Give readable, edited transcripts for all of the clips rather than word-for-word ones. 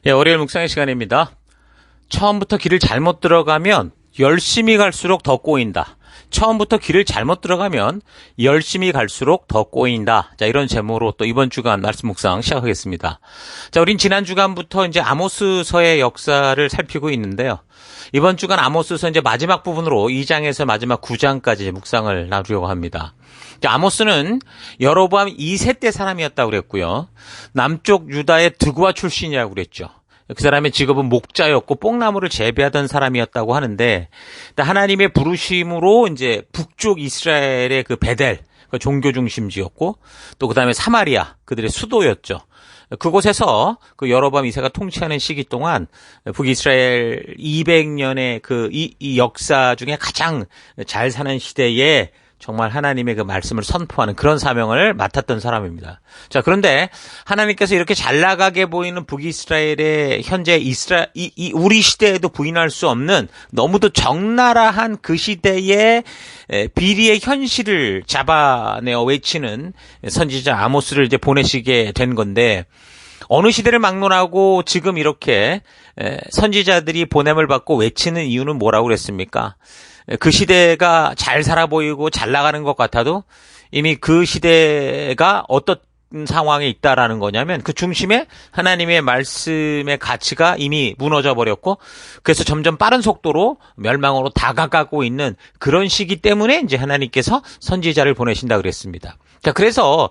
월요일 묵상의 시간입니다. 처음부터 길을 잘못 들어가면 열심히 갈수록 더 꼬인다. 처음부터 길을 잘못 들어가면 열심히 갈수록 더 꼬인다. 자, 이런 제목으로 또 이번 주간 말씀 묵상 시작하겠습니다. 자, 우린 지난 주간부터 이제 아모스서의 역사를 살피고 있는데요. 이번 주간 아모스서 이제 마지막 부분으로 2장에서 마지막 9장까지 묵상을 나누려고 합니다. 아모스는 여로보암 2세 때 사람이었다고 그랬고요. 남쪽 유다의 드구아 출신이라고 그랬죠. 그 사람의 직업은 목자였고 뽕나무를 재배하던 사람이었다고 하는데, 하나님의 부르심으로 이제 북쪽 이스라엘의 그 베델, 그 종교 중심지였고, 또 그 다음에 사마리아, 그들의 수도였죠. 그곳에서 그 여로보암 2세가 통치하는 시기 동안 북이스라엘 200년의 이 역사 중에 가장 잘 사는 시대에 정말 하나님의 그 말씀을 선포하는 그런 사명을 맡았던 사람입니다. 자, 그런데 하나님께서 이렇게 잘 나가게 보이는 북이스라엘의 현재 우리 시대에도 부인할 수 없는 너무도 적나라한 그 시대의 비리의 현실을 잡아내어 외치는 선지자 아모스를 이제 보내시게 된 건데, 어느 시대를 막론하고 지금 이렇게 선지자들이 보냄을 받고 외치는 이유는 뭐라고 그랬습니까? 그 시대가 잘 살아 보이고 잘 나가는 것 같아도 이미 그 시대가 어떤 상황에 있다라는 거냐면, 그 중심에 하나님의 말씀의 가치가 이미 무너져 버렸고, 그래서 점점 빠른 속도로 멸망으로 다가가고 있는 그런 시기 때문에 이제 하나님께서 선지자를 보내신다 그랬습니다. 자, 그래서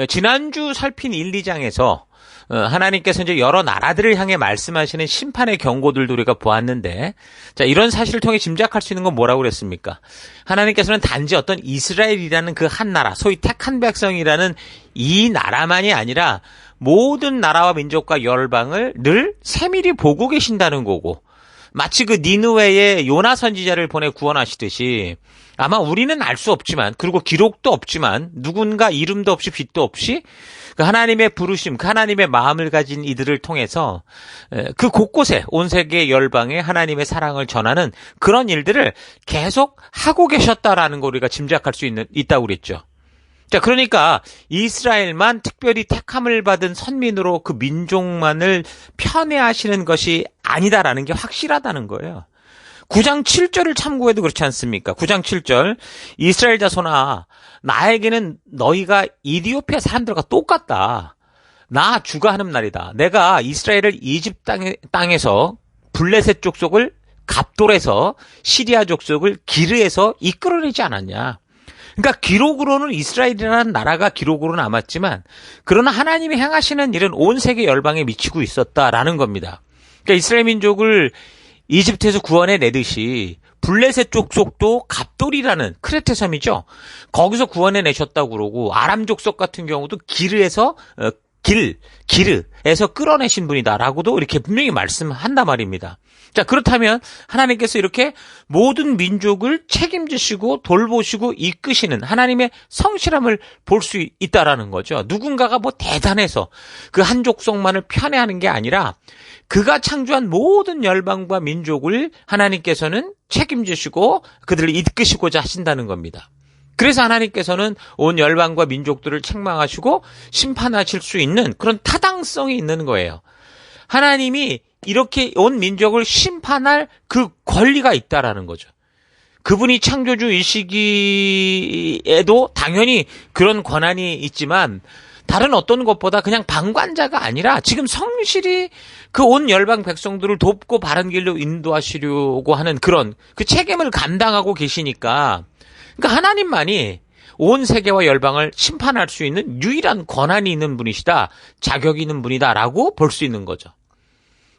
지난주 살핀 1, 2장에서 하나님께서 이제 여러 나라들을 향해 말씀하시는 심판의 경고들도 우리가 보았는데, 자, 이런 사실을 통해 짐작할 수 있는 건 뭐라고 그랬습니까? 하나님께서는 단지 어떤 이스라엘이라는 그 한 나라, 소위 택한 백성이라는 이 나라만이 아니라 모든 나라와 민족과 열방을 늘 세밀히 보고 계신다는 거고, 마치 그 니느웨에 요나 선지자를 보내 구원하시듯이 아마 우리는 알 수 없지만, 그리고 기록도 없지만, 누군가 이름도 없이 빛도 없이 그 하나님의 부르심, 그 하나님의 마음을 가진 이들을 통해서 그 곳곳에 온 세계 열방에 하나님의 사랑을 전하는 그런 일들을 계속 하고 계셨다라는 걸 우리가 짐작할 수 있다고 그랬죠. 자, 그러니까 이스라엘만 특별히 택함을 받은 선민으로 그 민족만을 편애하시는 것이 아니다라는 게 확실하다는 거예요. 9장 7절을 참고해도 그렇지 않습니까? 9장 7절, 이스라엘 자손아, 나에게는 너희가 이디오피아 사람들과 똑같다. 나 주가 하는 말이다. 내가 이스라엘을 이집 땅에서 블레셋 족속을 갑돌에서 시리아 족속을 기르에서 이끌어내지 않았냐. 그러니까 기록으로는 이스라엘이라는 나라가 기록으로 남았지만, 그러나 하나님이 행하시는 일은 온 세계 열방에 미치고 있었다라는 겁니다. 그러니까 이스라엘 민족을 이집트에서 구원해 내듯이 블레셋 족속도 갑돌이라는 크레테 섬이죠. 거기서 구원해 내셨다고 그러고, 아람 족속 같은 경우도 기르에서 끌어내신 분이다라고도 이렇게 분명히 말씀한단 말입니다. 자, 그렇다면 하나님께서 이렇게 모든 민족을 책임지시고 돌보시고 이끄시는 하나님의 성실함을 볼 수 있다라는 거죠. 누군가가 뭐 대단해서 그 한 족속만을 편애하는 게 아니라 그가 창조한 모든 열방과 민족을 하나님께서는 책임지시고 그들을 이끄시고자 하신다는 겁니다. 그래서 하나님께서는 온 열방과 민족들을 책망하시고 심판하실 수 있는 그런 타당성이 있는 거예요. 하나님이 이렇게 온 민족을 심판할 그 권리가 있다라는 거죠. 그분이 창조주이시기에도 당연히 그런 권한이 있지만, 다른 어떤 것보다 그냥 방관자가 아니라 지금 성실히 그 온 열방 백성들을 돕고 바른 길로 인도하시려고 하는 그런 그 책임을 감당하고 계시니까, 그러니까 하나님만이 온 세계와 열방을 심판할 수 있는 유일한 권한이 있는 분이시다, 자격이 있는 분이다라고 볼 수 있는 거죠.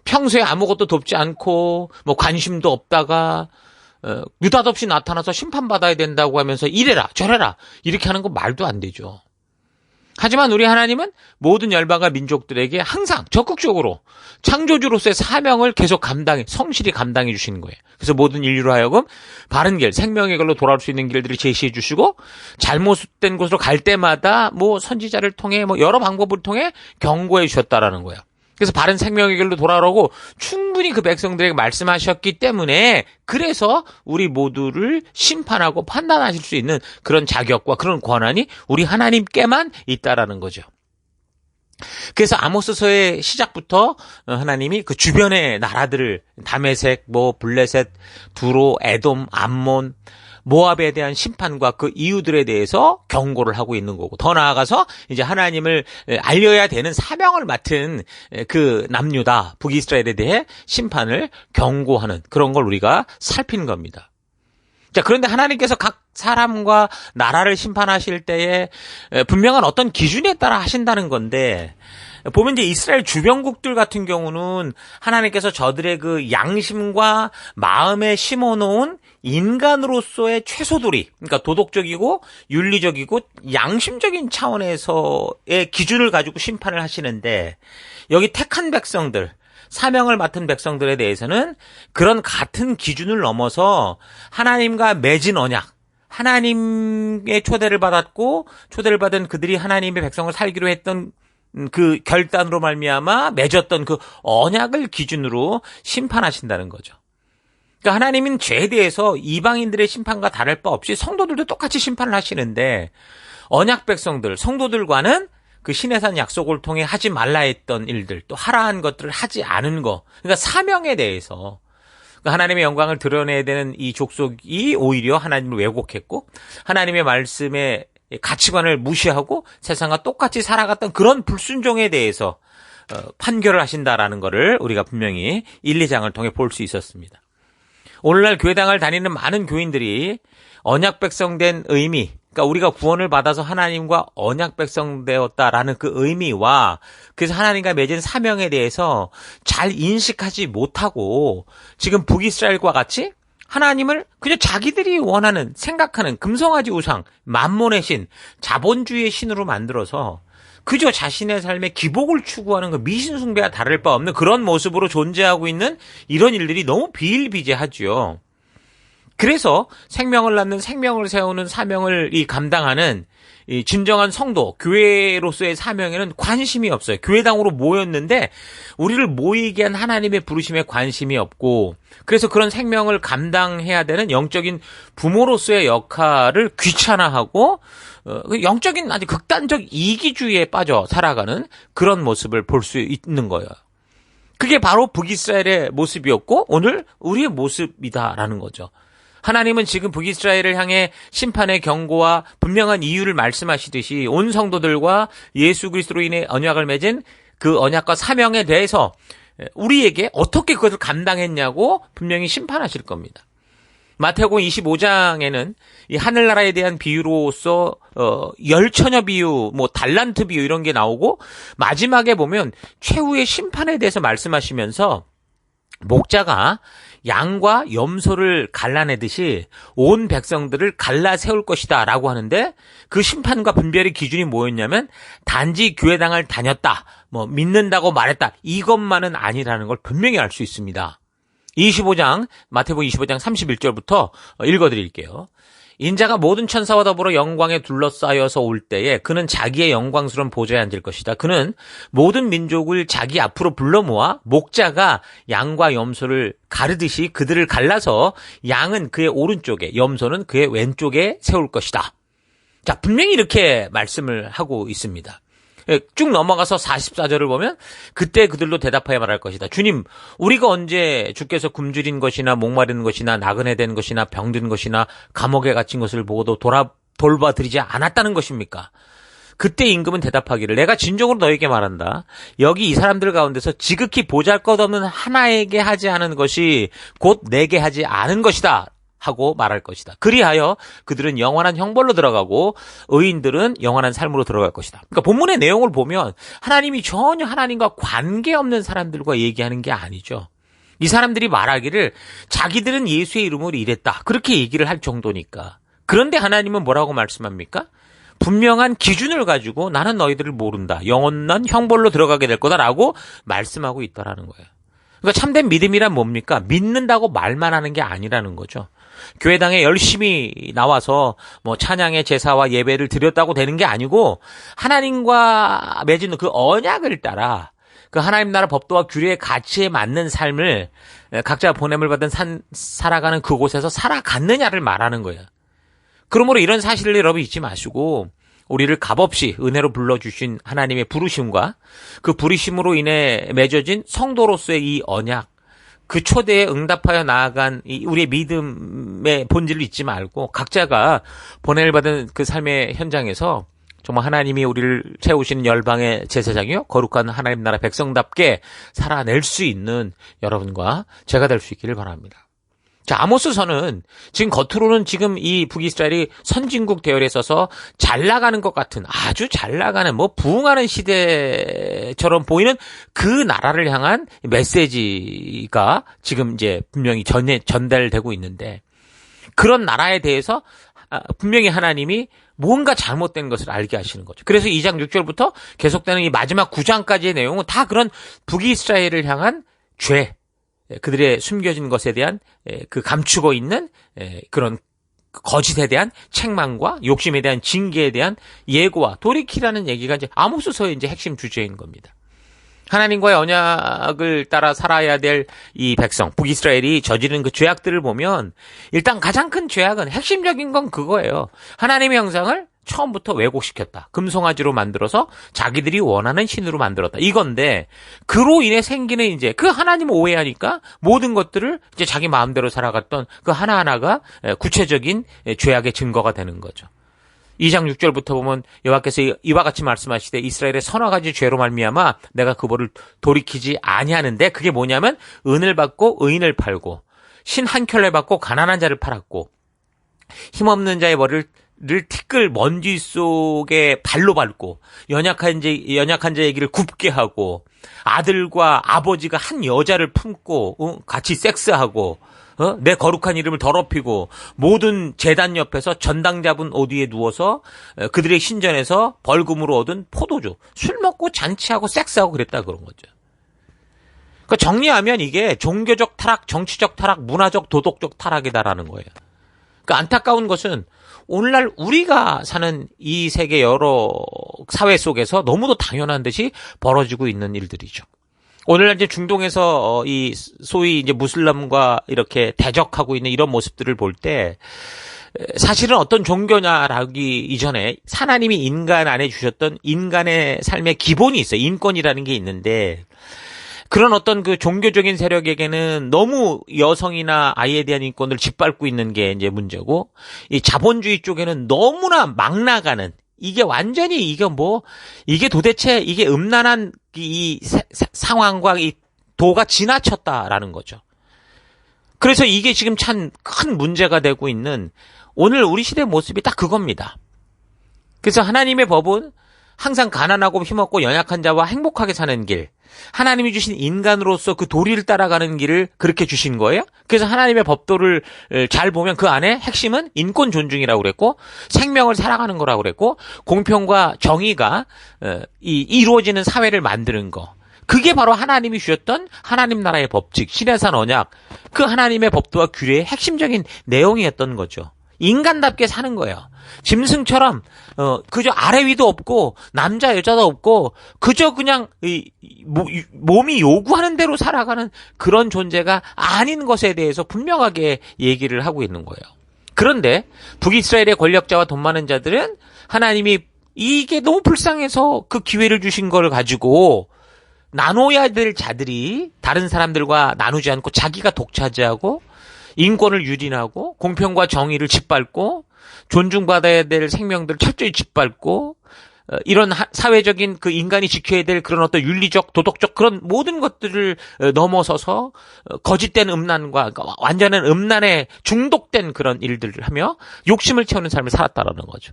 평소에 아무것도 돕지 않고 뭐 관심도 없다가 느닷없이 나타나서 심판받아야 된다고 하면서 이래라 저래라 이렇게 하는 거 말도 안 되죠. 하지만 우리 하나님은 모든 열방과 민족들에게 항상 적극적으로 창조주로서의 사명을 계속 성실히 감당해 주시는 거예요. 그래서 모든 인류로 하여금 바른 길, 생명의 길로 돌아올 수 있는 길들을 제시해 주시고, 잘못된 곳으로 갈 때마다 뭐 선지자를 통해 뭐 여러 방법을 통해 경고해 주셨다라는 거예요. 그래서 바른 생명의 길로 돌아오라고 충분히 그 백성들에게 말씀하셨기 때문에, 그래서 우리 모두를 심판하고 판단하실 수 있는 그런 자격과 그런 권한이 우리 하나님께만 있다라는 거죠. 그래서 아모스서의 시작부터 하나님이 그 주변의 나라들을 다메섹, 블레셋, 두로, 에돔, 암몬, 모압에 대한 심판과 그 이유들에 대해서 경고를 하고 있는 거고, 더 나아가서 이제 하나님을 알려야 되는 사명을 맡은 그 남유다, 북이스라엘에 대해 심판을 경고하는 그런 걸 우리가 살피는 겁니다. 자, 그런데 하나님께서 각 사람과 나라를 심판하실 때에 분명한 어떤 기준에 따라 하신다는 건데, 보면 이제 이스라엘 주변국들 같은 경우는 하나님께서 저들의 그 양심과 마음에 심어놓은 인간으로서의 최소도리, 그러니까 도덕적이고 윤리적이고 양심적인 차원에서의 기준을 가지고 심판을 하시는데, 여기 택한 백성들, 사명을 맡은 백성들에 대해서는 그런 같은 기준을 넘어서 하나님과 맺은 언약, 하나님의 초대를 받았고 초대를 받은 그들이 하나님의 백성을 살기로 했던 그 결단으로 말미암아 맺었던 그 언약을 기준으로 심판하신다는 거죠. 그러니까 하나님은 죄에 대해서 이방인들의 심판과 다를 바 없이 성도들도 똑같이 심판을 하시는데, 언약 백성들, 성도들과는 그 시내산 약속을 통해 하지 말라 했던 일들, 또 하라 한 것들을 하지 않은 거, 그러니까 사명에 대해서 하나님의 영광을 드러내야 되는 이 족속이 오히려 하나님을 왜곡했고 하나님의 말씀에 가치관을 무시하고 세상과 똑같이 살아갔던 그런 불순종에 대해서 판결을 하신다라는 것을 우리가 분명히 1, 2장을 통해 볼 수 있었습니다. 오늘날 교회당을 다니는 많은 교인들이 언약 백성된 의미, 그러니까 우리가 구원을 받아서 하나님과 언약 백성 되었다라는 그 의미와 그래서 하나님과 맺은 사명에 대해서 잘 인식하지 못하고 지금 북이스라엘과 같이 하나님을 그냥 자기들이 원하는, 생각하는 금송아지 우상, 만몬의 신, 자본주의의 신으로 만들어서 그저 자신의 삶의 기복을 추구하는 그 미신 숭배와 다를 바 없는 그런 모습으로 존재하고 있는 이런 일들이 너무 비일비재하죠. 그래서 생명을 낳는, 생명을 세우는 사명을 감당하는 이 진정한 성도, 교회로서의 사명에는 관심이 없어요. 교회당으로 모였는데 우리를 모이게 한 하나님의 부르심에 관심이 없고, 그래서 그런 생명을 감당해야 되는 영적인 부모로서의 역할을 귀찮아하고 영적인 아주 극단적 이기주의에 빠져 살아가는 그런 모습을 볼 수 있는 거예요. 그게 바로 북이스라엘의 모습이었고 오늘 우리의 모습이다라는 거죠. 하나님은 지금 북이스라엘을 향해 심판의 경고와 분명한 이유를 말씀하시듯이 온 성도들과 예수 그리스도로 인해 언약을 맺은 그 언약과 사명에 대해서 우리에게 어떻게 그것을 감당했냐고 분명히 심판하실 겁니다. 마태복음 25장에는 이 하늘나라에 대한 비유로서 열처녀 비유, 달란트 비유 이런 게 나오고, 마지막에 보면 최후의 심판에 대해서 말씀하시면서 목자가 양과 염소를 갈라내듯이 온 백성들을 갈라 세울 것이다 라고 하는데, 그 심판과 분별의 기준이 뭐였냐면 단지 교회당을 다녔다, 믿는다고 말했다, 이것만은 아니라는 걸 분명히 알 수 있습니다. 25장, 마태복음 25장 31절부터 읽어드릴게요. 인자가 모든 천사와 더불어 영광에 둘러싸여서 올 때에 그는 자기의 영광스러운 보좌에 앉을 것이다. 그는 모든 민족을 자기 앞으로 불러 모아 목자가 양과 염소를 가르듯이 그들을 갈라서 양은 그의 오른쪽에, 염소는 그의 왼쪽에 세울 것이다. 자, 분명히 이렇게 말씀을 하고 있습니다. 쭉 넘어가서 44절을 보면 그때 그들로 대답하여 말할 것이다. 주님, 우리가 언제 주께서 굶주린 것이나 목마른 것이나 나그네 된 것이나 병든 것이나 감옥에 갇힌 것을 보고도 돌봐드리지 않았다는 것입니까? 그때 임금은 대답하기를, 내가 진정으로 너에게 말한다. 여기 이 사람들 가운데서 지극히 보잘것없는 하나에게 하지 않은 것이 곧 내게 하지 않은 것이다 하고 말할 것이다. 그리하여 그들은 영원한 형벌로 들어가고 의인들은 영원한 삶으로 들어갈 것이다. 그러니까 본문의 내용을 보면 하나님이 전혀 하나님과 관계없는 사람들과 얘기하는 게 아니죠. 이 사람들이 말하기를 자기들은 예수의 이름으로 이랬다, 그렇게 얘기를 할 정도니까. 그런데 하나님은 뭐라고 말씀합니까? 분명한 기준을 가지고 나는 너희들을 모른다, 영원한 형벌로 들어가게 될 거다라고 말씀하고 있다라는 거예요. 그러니까 참된 믿음이란 뭡니까? 믿는다고 말만 하는 게 아니라는 거죠. 교회당에 열심히 나와서 찬양의 제사와 예배를 드렸다고 되는 게 아니고, 하나님과 맺은 그 언약을 따라 그 하나님 나라 법도와 규례의 가치에 맞는 삶을 각자 보냄을 받은 살아가는 그곳에서 살아갔느냐를 말하는 거예요. 그러므로 이런 사실을 여러분 잊지 마시고, 우리를 값없이 은혜로 불러주신 하나님의 부르심과 그 부르심으로 인해 맺어진 성도로서의 이 언약, 그 초대에 응답하여 나아간 우리의 믿음의 본질을 잊지 말고 각자가 보냄을 받은 그 삶의 현장에서 정말 하나님이 우리를 세우시는 열방의 제사장이요 거룩한 하나님 나라 백성답게 살아낼 수 있는 여러분과 제가 될 수 있기를 바랍니다. 자, 아모스서는 지금 겉으로는 지금 이 북이스라엘이 선진국 대열에 있어서 잘 나가는 것 같은, 아주 잘 나가는 부흥하는 시대처럼 보이는 그 나라를 향한 메시지가 지금 이제 분명히 전달되고 있는데, 그런 나라에 대해서 분명히 하나님이 뭔가 잘못된 것을 알게 하시는 거죠. 그래서 2장 6절부터 계속되는 이 마지막 9장까지의 내용은 다 그런 북이스라엘을 향한 죄, 그들의 숨겨진 것에 대한 그 감추고 있는 그런 거짓에 대한 책망과 욕심에 대한 징계에 대한 예고와 돌이키라는 얘기가 이제 아모스서의 이제 핵심 주제인 겁니다. 하나님과의 언약을 따라 살아야 될 이 백성, 북이스라엘이 저지른 그 죄악들을 보면 일단 가장 큰 죄악은 핵심적인 건 그거예요. 하나님의 형상을 처음부터 왜곡시켰다. 금송아지로 만들어서 자기들이 원하는 신으로 만들었다. 이건데 그로 인해 생기는 이제 그 하나님을 오해하니까 모든 것들을 이제 자기 마음대로 살아갔던 그 하나하나가 구체적인 죄악의 증거가 되는 거죠. 2장 6절부터 보면 여호와께서 이와 같이 말씀하시되 이스라엘의 서너 가지 죄로 말미암아 내가 그거를 돌이키지 아니하는데 그게 뭐냐면 은을 받고 의인을 팔고 신 한 켤레 받고 가난한 자를 팔았고 힘없는 자의 머리를 티끌 먼지 속에 발로 밟고 연약한 자의 길을 굽게 하고 아들과 아버지가 한 여자를 품고 같이 섹스하고 내 거룩한 이름을 더럽히고 모든 제단 옆에서 전당 잡은 옷 위에 누워서 그들의 신전에서 벌금으로 얻은 포도주 술 먹고 잔치하고 섹스하고 그랬다 그런 거죠. 그러니까 정리하면 이게 종교적 타락, 정치적 타락, 문화적, 도덕적 타락이다라는 거예요. 그러니까 안타까운 것은 오늘날 우리가 사는 이 세계 여러 사회 속에서 너무도 당연한 듯이 벌어지고 있는 일들이죠. 오늘날 이제 중동에서 이 소위 이제 무슬림과 이렇게 대적하고 있는 이런 모습들을 볼 때 사실은 어떤 종교냐라기 이전에 하나님이 인간 안에 주셨던 인간의 삶의 기본이 있어요. 인권이라는 게 있는데 그런 어떤 그 종교적인 세력에게는 너무 여성이나 아이에 대한 인권을 짓밟고 있는 게 이제 문제고 이 자본주의 쪽에는 너무나 막 나가는 이게 완전히 이게 도대체 이게 음란한 이 상황과 이 도가 지나쳤다라는 거죠. 그래서 이게 지금 참 큰 문제가 되고 있는 오늘 우리 시대의 모습이 딱 그겁니다. 그래서 하나님의 법은 항상 가난하고 힘없고 연약한 자와 행복하게 사는 길, 하나님이 주신 인간으로서 그 도리를 따라가는 길을 그렇게 주신 거예요. 그래서 하나님의 법도를 잘 보면 그 안에 핵심은 인권 존중이라고 그랬고 생명을 살아가는 거라고 그랬고 공평과 정의가 이루어지는 사회를 만드는 거. 그게 바로 하나님이 주셨던 하나님 나라의 법칙, 시내산 언약, 그 하나님의 법도와 규례의 핵심적인 내용이었던 거죠. 인간답게 사는 거예요. 짐승처럼 그저 아래 위도 없고 남자 여자도 없고 그저 그냥 몸이 요구하는 대로 살아가는 그런 존재가 아닌 것에 대해서 분명하게 얘기를 하고 있는 거예요. 그런데 북이스라엘의 권력자와 돈 많은 자들은 하나님이 이게 너무 불쌍해서 그 기회를 주신 걸 가지고 나눠야 될 자들이 다른 사람들과 나누지 않고 자기가 독차지하고 인권을 유린하고 공평과 정의를 짓밟고 존중받아야 될 생명들을 철저히 짓밟고 이런 사회적인 그 인간이 지켜야 될 그런 어떤 윤리적 도덕적 그런 모든 것들을 넘어서서 거짓된 음란과 완전한 음란에 중독된 그런 일들을 하며 욕심을 채우는 삶을 살았다라는 거죠.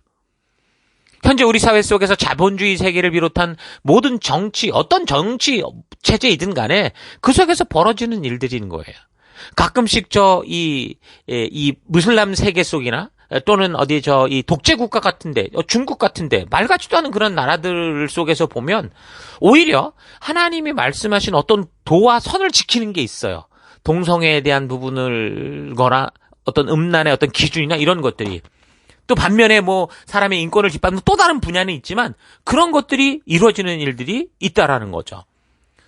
현재 우리 사회 속에서 자본주의 세계를 비롯한 모든 정치, 어떤 정치 체제이든 간에 그 속에서 벌어지는 일들인 거예요. 가끔씩 이 무슬람 세계 속이나 또는 이 독재 국가 같은데, 중국 같은데, 말 같지도 않은 그런 나라들 속에서 보면 오히려 하나님이 말씀하신 어떤 도와 선을 지키는 게 있어요. 동성애에 대한 부분을 거나 어떤 음란의 어떤 기준이나 이런 것들이. 또 반면에 사람의 인권을 짓밟는 또 다른 분야는 있지만 그런 것들이 이루어지는 일들이 있다라는 거죠.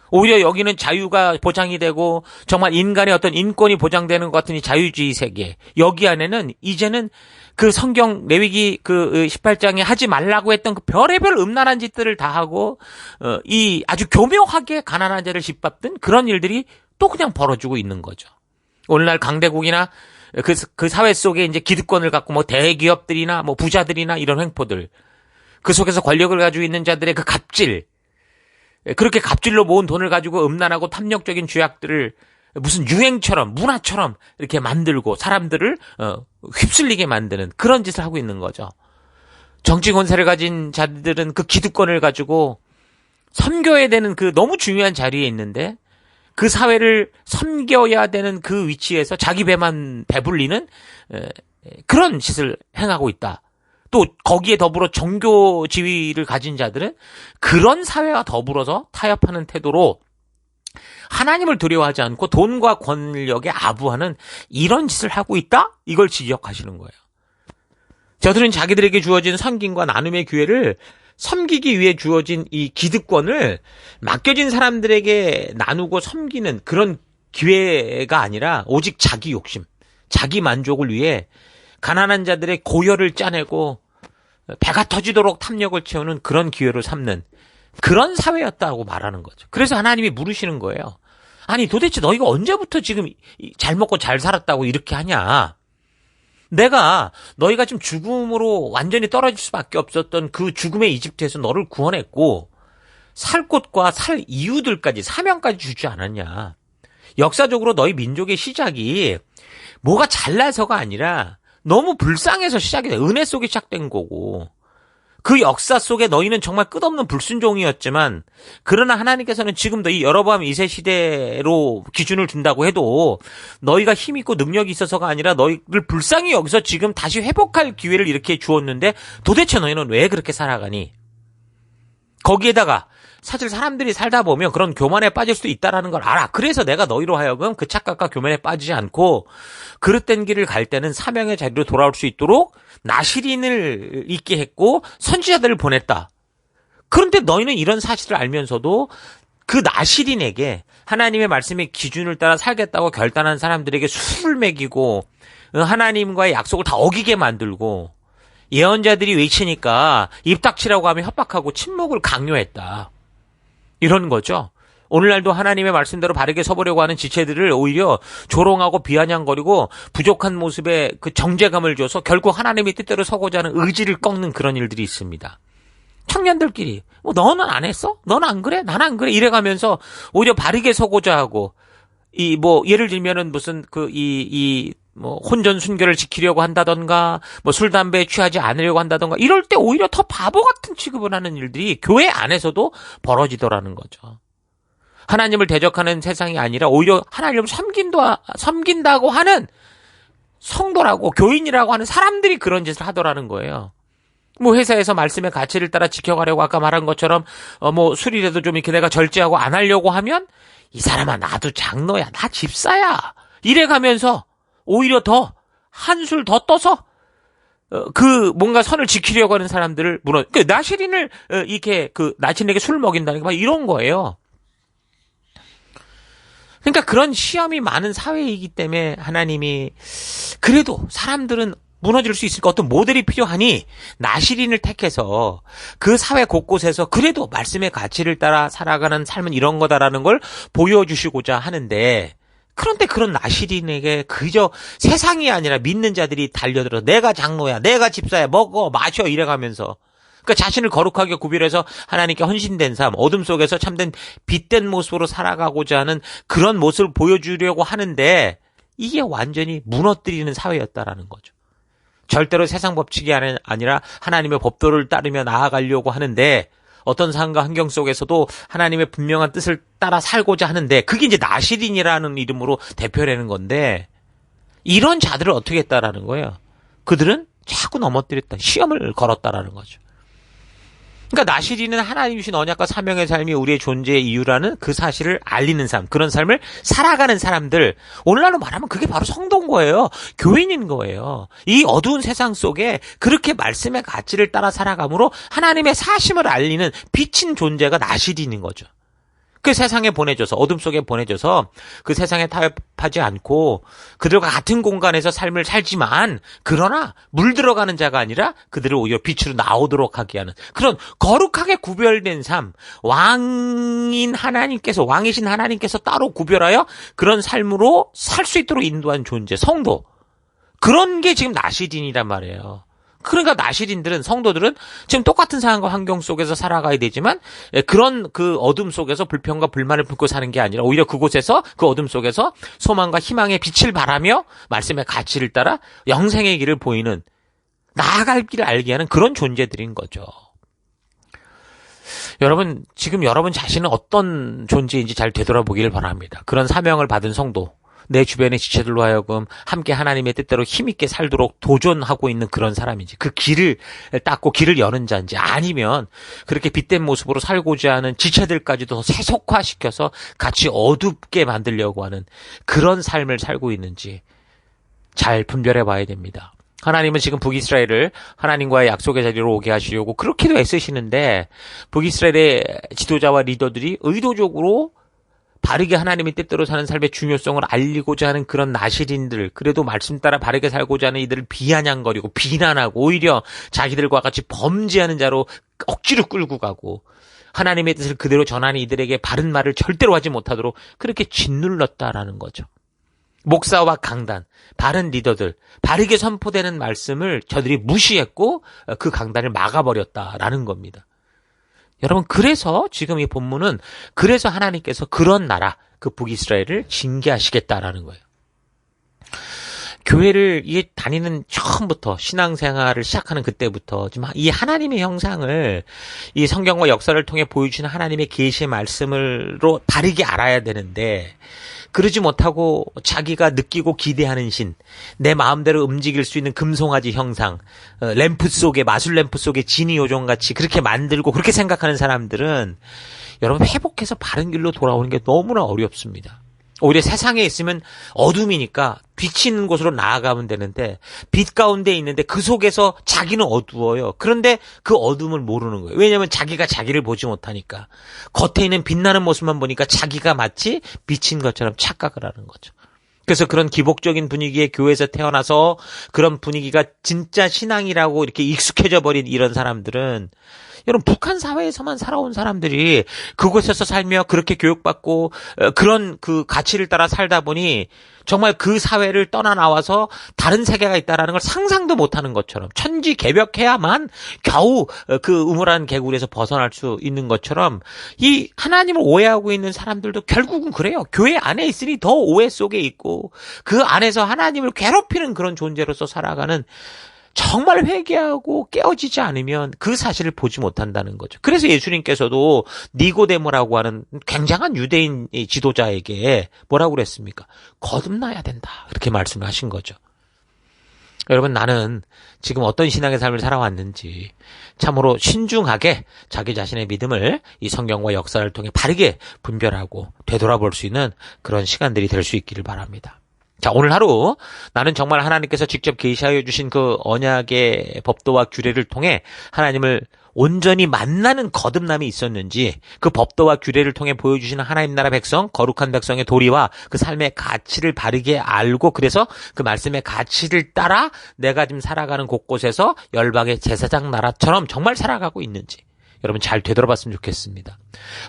오히려 여기는 자유가 보장이 되고 정말 인간의 어떤 인권이 보장되는 것 같은 이 자유주의 세계. 여기 안에는 이제는 그 성경 레위기 그 18장에 하지 말라고 했던 그 별의별 음란한 짓들을 다 하고 이 아주 교묘하게 가난한 자를 짓밟던 그런 일들이 또 그냥 벌어지고 있는 거죠. 오늘날 강대국이나 그 사회 속에 이제 기득권을 갖고 뭐 대기업들이나 뭐 부자들이나 이런 횡포들, 그 속에서 권력을 가지고 있는 자들의 그 갑질, 그렇게 갑질로 모은 돈을 가지고 음란하고 탐욕적인 죄악들을 무슨 유행처럼 문화처럼 이렇게 만들고 사람들을 휩쓸리게 만드는 그런 짓을 하고 있는 거죠. 정치 권세를 가진 자들은 그 기득권을 가지고 섬겨야 되는 그 너무 중요한 자리에 있는데 그 사회를 섬겨야 되는 그 위치에서 자기 배만 배불리는 그런 짓을 행하고 있다. 또 거기에 더불어 종교 지위를 가진 자들은 그런 사회와 더불어서 타협하는 태도로 하나님을 두려워하지 않고 돈과 권력에 아부하는 이런 짓을 하고 있다? 이걸 지적하시는 거예요. 저들은 자기들에게 주어진 섬김과 나눔의 기회를 섬기기 위해 주어진 이 기득권을 맡겨진 사람들에게 나누고 섬기는 그런 기회가 아니라 오직 자기 욕심, 자기 만족을 위해 가난한 자들의 고열을 짜내고 배가 터지도록 탐욕을 채우는 그런 기회로 삼는 그런 사회였다고 말하는 거죠. 그래서 하나님이 물으시는 거예요. 아니 도대체 너희가 언제부터 지금 잘 먹고 잘 살았다고 이렇게 하냐. 내가 너희가 지금 죽음으로 완전히 떨어질 수밖에 없었던 그 죽음의 이집트에서 너를 구원했고 살 곳과 살 이유들까지 사명까지 주지 않았냐. 역사적으로 너희 민족의 시작이 뭐가 잘나서가 아니라 너무 불쌍해서 시작이 돼. 은혜 속에 시작된 거고 그 역사 속에 너희는 정말 끝없는 불순종이었지만 그러나 하나님께서는 지금도 이 여로보암 2세 시대로 기준을 둔다고 해도 너희가 힘 있고 능력이 있어서가 아니라 너희를 불쌍히 여기서 지금 다시 회복할 기회를 이렇게 주었는데 도대체 너희는 왜 그렇게 살아가니? 거기에다가 사실 사람들이 살다 보면 그런 교만에 빠질 수도 있다는 걸 알아. 그래서 내가 너희로 하여금 그 착각과 교만에 빠지지 않고 그릇된 길을 갈 때는 사명의 자리로 돌아올 수 있도록 나시린을 있게 했고 선지자들을 보냈다. 그런데 너희는 이런 사실을 알면서도 그 나시린에게 하나님의 말씀의 기준을 따라 살겠다고 결단한 사람들에게 술을 먹이고 하나님과의 약속을 다 어기게 만들고 예언자들이 외치니까 입 닥치라고 하면 협박하고 침묵을 강요했다. 이런 거죠. 오늘날도 하나님의 말씀대로 바르게 서보려고 하는 지체들을 오히려 조롱하고 비아냥거리고 부족한 모습에 그 정죄감을 줘서 결국 하나님의 뜻대로 서고자 하는 의지를 꺾는 그런 일들이 있습니다. 청년들끼리 너는 안 했어? 너는 안 그래? 나는 안 그래? 이래가면서 오히려 바르게 서고자 하고 예를 들면은 무슨 혼전 순결을 지키려고 한다던가 술 담배에 취하지 않으려고 한다던가 이럴 때 오히려 더 바보 같은 취급을 하는 일들이 교회 안에서도 벌어지더라는 거죠. 하나님을 대적하는 세상이 아니라 오히려 하나님을 섬긴다고 하는 성도라고 교인이라고 하는 사람들이 그런 짓을 하더라는 거예요. 회사에서 말씀의 가치를 따라 지켜가려고 아까 말한 것처럼 술이라도 좀 이렇게 내가 절제하고 안 하려고 하면 이 사람아 나도 장로야 나 집사야 이래가면서 오히려 더 한술 더 떠서 뭔가 선을 지키려고 하는 사람들을 나시린을 이렇게 나시린에게 술 먹인다는 게 막 이런 거예요. 그러니까 그런 시험이 많은 사회이기 때문에 하나님이 그래도 사람들은 무너질 수 있으니까 어떤 모델이 필요하니 나시린을 택해서 그 사회 곳곳에서 그래도 말씀의 가치를 따라 살아가는 삶은 이런 거다라는 걸 보여주시고자 하는데 그런데 그런 나시린에게 그저 세상이 아니라 믿는 자들이 달려들어 내가 장로야 내가 집사야 먹어 마셔 이래가면서 그러니까 자신을 거룩하게 구별해서 하나님께 헌신된 삶, 어둠 속에서 참된 빛된 모습으로 살아가고자 하는 그런 모습을 보여주려고 하는데 이게 완전히 무너뜨리는 사회였다라는 거죠. 절대로 세상 법칙이 아니라 하나님의 법도를 따르며 나아가려고 하는데 어떤 상황과 환경 속에서도 하나님의 분명한 뜻을 따라 살고자 하는데 그게 이제 나시린이라는 이름으로 대표되는 건데 이런 자들을 어떻게 했다라는 거예요. 그들은 자꾸 넘어뜨렸다. 시험을 걸었다라는 거죠. 그러니까 나시린은 하나님 주신 언약과 사명의 삶이 우리의 존재의 이유라는 그 사실을 알리는 삶, 그런 삶을 살아가는 사람들, 오늘날로 말하면 그게 바로 성도인 거예요. 교인인 거예요. 이 어두운 세상 속에 그렇게 말씀의 가치를 따라 살아감으로 하나님의 사심을 알리는 빛인 존재가 나시린인 거죠. 그 세상에 보내줘서, 어둠 속에 보내줘서 그 세상에 타협하지 않고 그들과 같은 공간에서 삶을 살지만, 그러나 물들어가는 자가 아니라 그들을 오히려 빛으로 나오도록 하게 하는 그런 거룩하게 구별된 삶, 왕이신 하나님께서 따로 구별하여 그런 삶으로 살 수 있도록 인도한 존재, 성도. 그런 게 지금 나시린이란 말이에요. 그러니까 나시린들은, 성도들은 지금 똑같은 상황과 환경 속에서 살아가야 되지만, 그런 그 어둠 속에서 불평과 불만을 품고 사는 게 아니라 오히려 그곳에서, 그 어둠 속에서 소망과 희망의 빛을 바라며 말씀의 가치를 따라 영생의 길을 보이는, 나아갈 길을 알게 하는 그런 존재들인 거죠. 여러분, 지금 여러분 자신은 어떤 존재인지 잘 되돌아보기를 바랍니다. 그런 사명을 받은 성도, 내 주변의 지체들로 하여금 함께 하나님의 뜻대로 힘있게 살도록 도전하고 있는 그런 사람인지, 그 길을 닦고 길을 여는 자인지, 아니면 그렇게 빛된 모습으로 살고자 하는 지체들까지도 세속화시켜서 같이 어둡게 만들려고 하는 그런 삶을 살고 있는지 잘 분별해 봐야 됩니다. 하나님은 지금 북이스라엘을 하나님과의 약속의 자리로 오게 하시려고 그렇게도 애쓰시는데, 북이스라엘의 지도자와 리더들이 의도적으로 바르게 하나님의 뜻대로 사는 삶의 중요성을 알리고자 하는 그런 나시린들, 그래도 말씀 따라 바르게 살고자 하는 이들을 비아냥거리고 비난하고 오히려 자기들과 같이 범죄하는 자로 억지로 끌고 가고, 하나님의 뜻을 그대로 전하는 이들에게 바른 말을 절대로 하지 못하도록 그렇게 짓눌렀다라는 거죠. 목사와 강단, 바른 리더들, 바르게 선포되는 말씀을 저들이 무시했고 그 강단을 막아버렸다라는 겁니다. 여러분, 그래서 지금 이 본문은, 그래서 하나님께서 그런 나라, 그 북이스라엘을 징계하시겠다라는 거예요. 교회를 다니는 처음부터, 신앙생활을 시작하는 그때부터 지금 이 하나님의 형상을, 이 성경과 역사를 통해 보여주시는 하나님의 계시의 말씀으로 바르게 알아야 되는데, 그러지 못하고 자기가 느끼고 기대하는 신, 내 마음대로 움직일 수 있는 금송아지 형상, 램프 속에, 마술 램프 속에 지니 요정같이 그렇게 만들고 그렇게 생각하는 사람들은 여러분, 회복해서 바른 길로 돌아오는 게 너무나 어렵습니다. 오히려 세상에 있으면 어둠이니까 빛이 있는 곳으로 나아가면 되는데, 빛 가운데 있는데 그 속에서 자기는 어두워요. 그런데 그 어둠을 모르는 거예요. 왜냐하면 자기가 자기를 보지 못하니까. 겉에 있는 빛나는 모습만 보니까 자기가 마치 빛인 것처럼 착각을 하는 거죠. 그래서 그런 기복적인 분위기의 교회에서 태어나서 그런 분위기가 진짜 신앙이라고 이렇게 익숙해져 버린 이런 사람들은, 여러분, 북한 사회에서만 살아온 사람들이 그곳에서 살며 그렇게 교육받고 그런 그 가치를 따라 살다 보니 정말 그 사회를 떠나 나와서 다른 세계가 있다라는 걸 상상도 못하는 것처럼, 천지개벽해야만 겨우 그 우물한 개구리에서 벗어날 수 있는 것처럼, 이 하나님을 오해하고 있는 사람들도 결국은 그래요. 교회 안에 있으니 더 오해 속에 있고 그 안에서 하나님을 괴롭히는 그런 존재로서 살아가는, 정말 회개하고 깨어지지 않으면 그 사실을 보지 못한다는 거죠. 그래서 예수님께서도 니고데모라고 하는 굉장한 유대인 지도자에게 뭐라고 그랬습니까? 거듭나야 된다, 이렇게 말씀을 하신 거죠. 여러분, 나는 지금 어떤 신앙의 삶을 살아왔는지 참으로 신중하게 자기 자신의 믿음을 이 성경과 역사를 통해 바르게 분별하고 되돌아볼 수 있는 그런 시간들이 될 수 있기를 바랍니다. 자, 오늘 하루 나는 정말 하나님께서 직접 계시하여 주신 그 언약의 법도와 규례를 통해 하나님을 온전히 만나는 거듭남이 있었는지, 그 법도와 규례를 통해 보여주시는 하나님 나라 백성, 거룩한 백성의 도리와 그 삶의 가치를 바르게 알고, 그래서 그 말씀의 가치를 따라 내가 지금 살아가는 곳곳에서 열방의 제사장 나라처럼 정말 살아가고 있는지 여러분 잘 되돌아봤으면 좋겠습니다.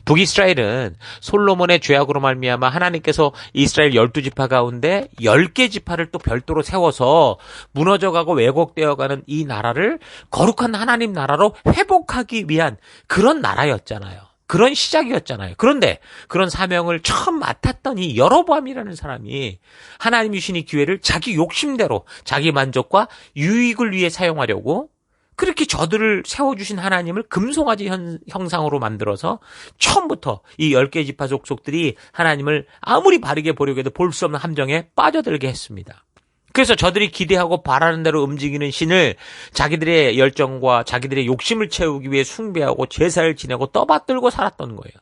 북이스라엘은 솔로몬의 죄악으로 말미암아 하나님께서 이스라엘 12지파 가운데 10개 지파를 또 별도로 세워서 무너져가고 왜곡되어가는 이 나라를 거룩한 하나님 나라로 회복하기 위한 그런 나라였잖아요. 그런 시작이었잖아요. 그런데 그런 사명을 처음 맡았던 이 여로보암이라는 사람이 하나님이 주신 이 기회를 자기 욕심대로 자기 만족과 유익을 위해 사용하려고 그렇게 저들을 세워주신 하나님을 금송아지 형상으로 만들어서 처음부터 이 10개 지파 족속들이 하나님을 아무리 바르게 보려고 해도 볼 수 없는 함정에 빠져들게 했습니다. 그래서 저들이 기대하고 바라는 대로 움직이는 신을 자기들의 열정과 자기들의 욕심을 채우기 위해 숭배하고 제사를 지내고 떠받들고 살았던 거예요.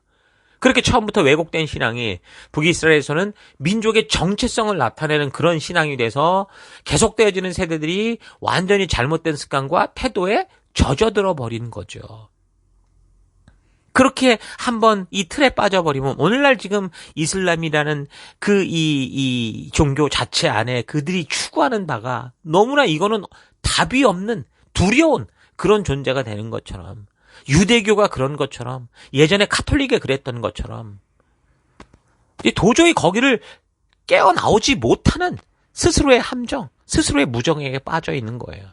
그렇게 처음부터 왜곡된 신앙이 북이스라엘에서는 민족의 정체성을 나타내는 그런 신앙이 돼서 계속되어지는 세대들이 완전히 잘못된 습관과 태도에 젖어들어 버리는 거죠. 그렇게 한번 이 틀에 빠져버리면 오늘날 지금 이슬람이라는 이 종교 자체 안에 그들이 추구하는 바가 너무나 이거는 답이 없는 두려운 그런 존재가 되는 것처럼, 유대교가 그런 것처럼, 예전에 카톨릭이 그랬던 것처럼 도저히 거기를 깨어나오지 못하는 스스로의 함정, 스스로의 무정에게 빠져 있는 거예요.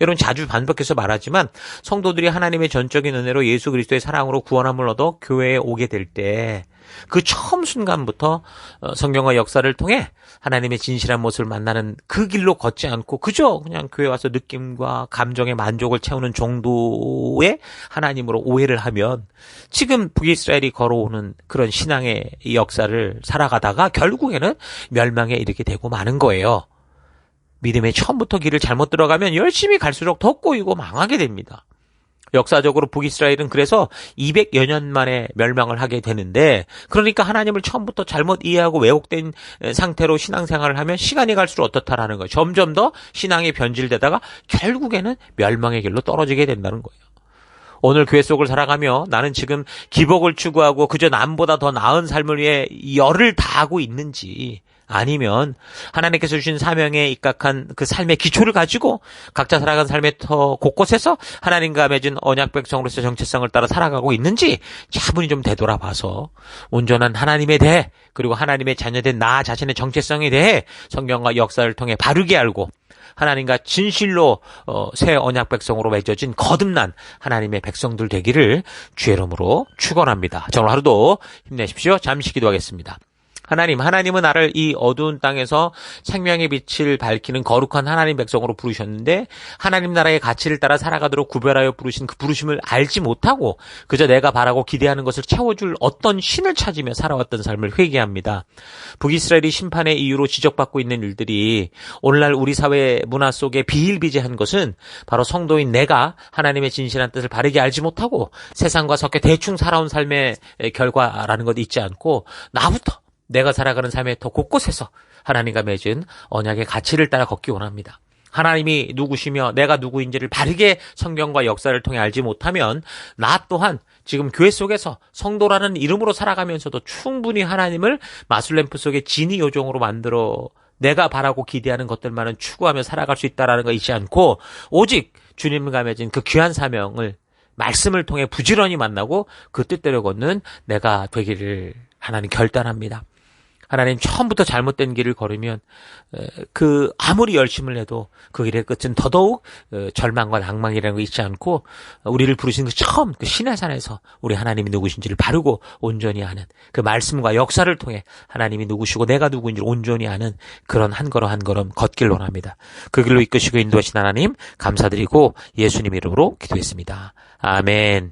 여러분, 자주 반복해서 말하지만 성도들이 하나님의 전적인 은혜로 예수 그리스도의 사랑으로 구원함을 얻어 교회에 오게 될 때 그 처음 순간부터 성경과 역사를 통해 하나님의 진실한 모습을 만나는 그 길로 걷지 않고 그저 그냥 교회 와서 느낌과 감정의 만족을 채우는 정도의 하나님으로 오해를 하면 지금 북이스라엘이 걸어오는 그런 신앙의 역사를 살아가다가 결국에는 멸망에 이르게 되고 마는 거예요. 믿음의 처음부터 길을 잘못 들어가면 열심히 갈수록 더 꼬이고 망하게 됩니다. 역사적으로 북이스라엘은 그래서 200여 년 만에 멸망을 하게 되는데, 그러니까 하나님을 처음부터 잘못 이해하고 왜곡된 상태로 신앙생활을 하면 시간이 갈수록 어떻다라는 거예요. 점점 더 신앙이 변질되다가 결국에는 멸망의 길로 떨어지게 된다는 거예요. 오늘 교회 속을 살아가며 나는 지금 기복을 추구하고 그저 남보다 더 나은 삶을 위해 열을 다하고 있는지, 아니면 하나님께서 주신 사명에 입각한 그 삶의 기초를 가지고 각자 살아간 삶의 터 곳곳에서 하나님과 맺은 언약 백성으로서 정체성을 따라 살아가고 있는지 차분히 좀 되돌아봐서 온전한 하나님에 대해, 그리고 하나님의 자녀된 나 자신의 정체성에 대해 성경과 역사를 통해 바르게 알고 하나님과 진실로 새 언약 백성으로 맺어진 거듭난 하나님의 백성들 되기를 주의 이름으로 축원합니다. 자, 오늘 하루도 힘내십시오. 잠시 기도하겠습니다. 하나님은 나를 이 어두운 땅에서 생명의 빛을 밝히는 거룩한 하나님 백성으로 부르셨는데, 하나님 나라의 가치를 따라 살아가도록 구별하여 부르신 그 부르심을 알지 못하고 그저 내가 바라고 기대하는 것을 채워줄 어떤 신을 찾으며 살아왔던 삶을 회개합니다. 북이스라엘이 심판의 이유로 지적받고 있는 일들이 오늘날 우리 사회 문화 속에 비일비재한 것은 바로 성도인 내가 하나님의 진실한 뜻을 바르게 알지 못하고 세상과 섞여 대충 살아온 삶의 결과라는 것 잊지 않고, 나부터 내가 살아가는 삶의 더 곳곳에서 하나님과 맺은 언약의 가치를 따라 걷기 원합니다. 하나님이 누구시며 내가 누구인지를 바르게 성경과 역사를 통해 알지 못하면 나 또한 지금 교회 속에서 성도라는 이름으로 살아가면서도 충분히 하나님을 마술램프 속의 진이 요정으로 만들어 내가 바라고 기대하는 것들만은 추구하며 살아갈 수 있다는 거 잊지 않고, 오직 주님과 맺은 그 귀한 사명을 말씀을 통해 부지런히 만나고 그 뜻대로 걷는 내가 되기를 하나님 결단합니다. 하나님, 처음부터 잘못된 길을 걸으면 아무리 열심을 해도 그 길의 끝은 더더욱 절망과 낭망이라는 거 잊지 않고, 우리를 부르신 그 신의 산에서 우리 하나님이 누구신지를 바르고 온전히 아는 그 말씀과 역사를 통해 하나님이 누구시고 내가 누구인지를 온전히 아는 그런 한 걸음 한 걸음 걷길 원합니다. 그 길로 이끄시고 인도하신 하나님 감사드리고 예수님 이름으로 기도했습니다. 아멘.